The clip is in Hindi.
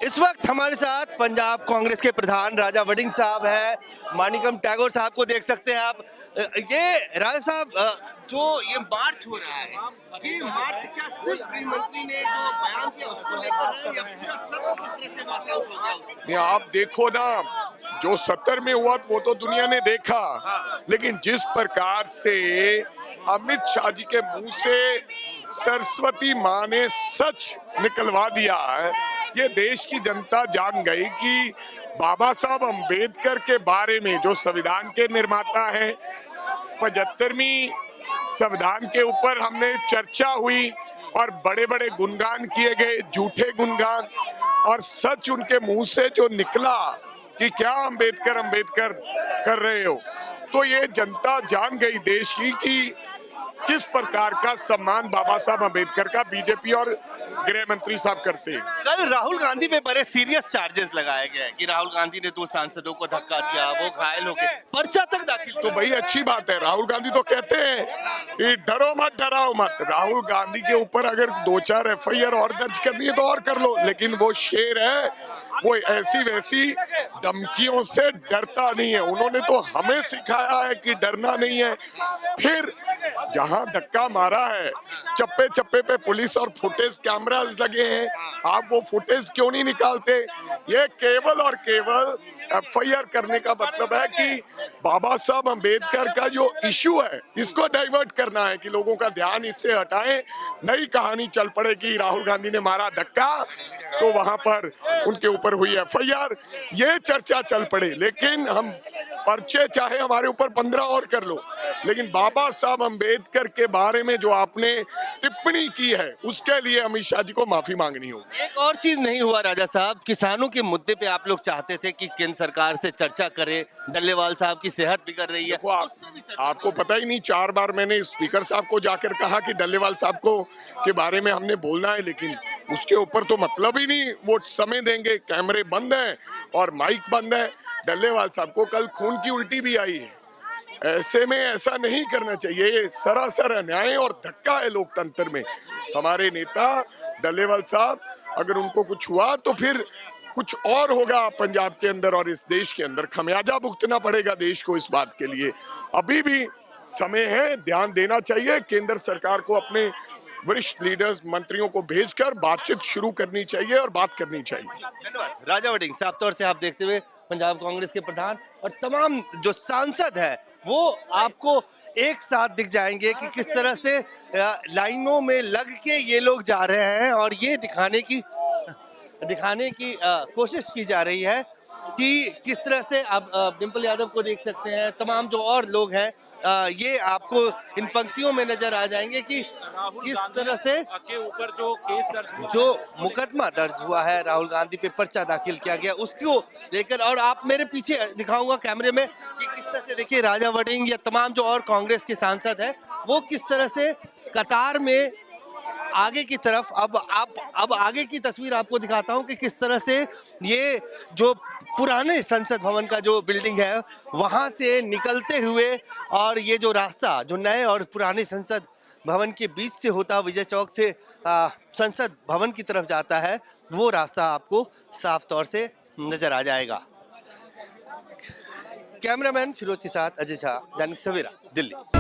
इस वक्त हमारे साथ पंजाब कांग्रेस के प्रधान राजा वड़िंग साहब हैं। मानिकम टैगोर साहब को देख सकते हैं आप। ये राजा साहब, जो ये मार्च हो रहा है, ये मार्च क्या सिर्फ गृह मंत्री ने जो बयान दिया उसको लेकर है या पूरा सत्र किस तरह से वॉक आउट हो गया? ये आप देखो ना, जो 70 में हुआ वो तो दुनिया ने देखा, लेकिन जिस प्रकार से अमित शाह जी के मुंह से सरस्वती माँ ने सच निकलवा दिया है, ये देश की जनता जान गई कि बाबा साहब अंबेडकर के बारे में, जो संविधान के निर्माता हैं, 75वीं संविधान के ऊपर हमने चर्चा हुई और बड़े बड़े गुणगान किए गए, झूठे गुणगान, और सच उनके मुंह से जो निकला कि क्या अंबेडकर अंबेडकर कर रहे हो, तो ये जनता जान गई देश की कि किस प्रकार का सम्मान बाबा साहब अंबेडकर का बीजेपी और गृह मंत्री साहब करते हैं। कल राहुल गांधी पे बड़े सीरियस चार्जेस लगाए गए कि राहुल गांधी ने 2 सांसदों को धक्का दिया, वो घायल हो गए, पर्चा तक दाखिल। तो भाई अच्छी बात है, राहुल गांधी तो कहते हैं कि डरो मत डराओ मत। राहुल गांधी के ऊपर अगर 2-4 एफआईआर और दर्ज करनी है तो और कर लो, लेकिन वो शेर है, वो ऐसी वैसी धमकियों से डरता नहीं है। उन्होंने तो हमें सिखाया है कि डरना नहीं है। फिर जहां धक्का मारा है, चप्पे चप्पे पे पुलिस और फुटेज कैमरास लगे हैं, आप वो फुटेज क्यों नहीं निकालते? ये केवल और केवल एफआईआर करने का मतलब है कि बाबा साहब अंबेडकर का जो इशू है इसको डाइवर्ट करना है, कि लोगों का ध्यान इससे हटाएं। नई कहानी चल पड़ेगी, राहुल गांधी ने मारा धक्का तो वहां पर उनके ऊपर हुई एफआईआर, ये चर्चा चल पड़े। लेकिन हम पर्चे चाहे हमारे ऊपर 15 और कर लो, लेकिन बाबा साहब अंबेडकर के बारे में जो आपने टिप्पणी की है उसके लिए अमित शाह जी को माफी मांगनी होगी। एक और चीज नहीं हुआ राजा साहब, किसानों के मुद्दे पे आप लोग चाहते थे कि केंद्र सरकार से चर्चा करे, डल्लेवाल साहब की सेहत बिगड़ रही है। आपको पता ही नहीं, 4 बार मैंने स्पीकर साहब को जाकर कहा कि डल्लेवाल साहब को के बारे में हमने बोलना है, लेकिन उसके ऊपर तो मतलब ही नहीं, वो समय देंगे, कैमरे बंद हैं और माइक बंद है। डल्लेवाल साहब को कल खून की उल्टी भी आई है। ऐसे में ऐसा नहीं करना चाहिए, ये सरासर अन्याय और धक्का है लोकतंत्र में। हमारे नेता डल्लेवाल साहब, अगर उनको कुछ हुआ तो फिर कुछ और होगा पंजाब के अंदर और इस देश के अंदर, खमियाजा भुगतना पड़ेगा देश को इस बात के लिए। अभी भी समय है, ध्यान देना चाहिए। केंद्र सरकार को अपने वरिष्ठ लीडर्स, मंत्रियों को भेजकर बातचीत शुरू करनी चाहिए और बात करनी चाहिए। धन्यवाद राजा वड़िंग। साफ तौर से आप देखते हुए पंजाब कांग्रेस के प्रधान और तमाम जो सांसद है वो आपको एक साथ दिख जाएंगे कि किस तरह से लाइनों में लग के ये लोग जा रहे हैं, और ये दिखाने की कोशिश की जा रही है कि किस तरह से आप डिम्पल यादव को देख सकते हैं, तमाम जो और लोग हैं, ये आपको इन पंक्तियों में नजर आ जाएंगे कि किस तरह से के ऊपर जो केस दर्ज हुआ, जो मुकदमा दर्ज हुआ है, राहुल गांधी पे पर्चा दाखिल किया गया, उसको लेकर। और आप मेरे पीछे दिखाऊंगा कैमरे में कि किस तरह से देखिए राजा वड़िंग या तमाम जो और कांग्रेस के सांसद हैं वो किस तरह से कतार में आगे की तरफ। अब आगे की तस्वीर आपको दिखाता हूं कि किस तरह से ये जो पुराने संसद भवन का जो बिल्डिंग है वहां से निकलते हुए, और ये जो रास्ता जो नए और पुराने संसद भवन के बीच से होता विजय चौक से संसद भवन की तरफ जाता है, वो रास्ता आपको साफ तौर से नजर आ जाएगा। कैमरामैन फिरोज के साथ अजय झा, दैनिक सवेरा, दिल्ली।